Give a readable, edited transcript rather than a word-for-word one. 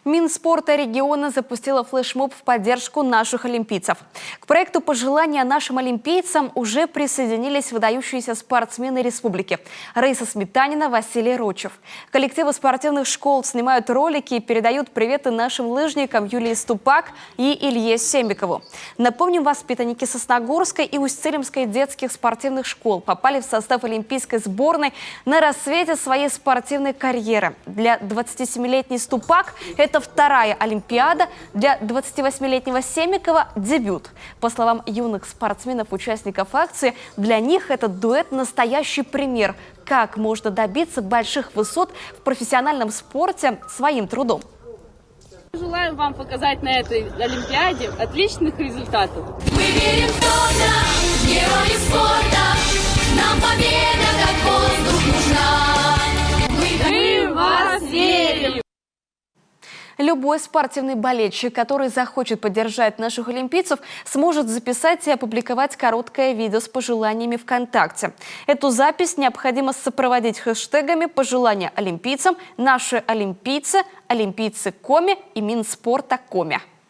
Минспорта региона запустила флешмоб в поддержку наших олимпийцев. К проекту пожелания нашим олимпийцам уже присоединились выдающиеся спортсмены республики. Раиса Сметанина, Василий Рочев. Коллективы спортивных школ снимают ролики и передают приветы нашим лыжникам Юлии Ступак и Илье Сембикову. Напомним, воспитанники Сосногорской и Усть-Илимской детских спортивных школ попали в состав олимпийской сборной на рассвете своей спортивной карьеры. Для 27-летней Ступак это вторая Олимпиада, для 28-летнего Сембикова – дебют. По словам юных спортсменов-участников акции, для них этот дуэт – настоящий пример, как можно добиться больших высот в профессиональном спорте своим трудом. Желаем вам показать на этой Олимпиаде отличных результатов. Мы верим в то, герои спорта, нам победа как воздух нужна. Мы в вас верим! Любой спортивный болельщик, который захочет поддержать наших олимпийцев, сможет записать и опубликовать короткое видео с пожеланиями ВКонтакте. Эту запись необходимо сопроводить хэштегами «Пожелания олимпийцам», «Наши олимпийцы», «Олимпийцы Коми» и «Минспорта Коми».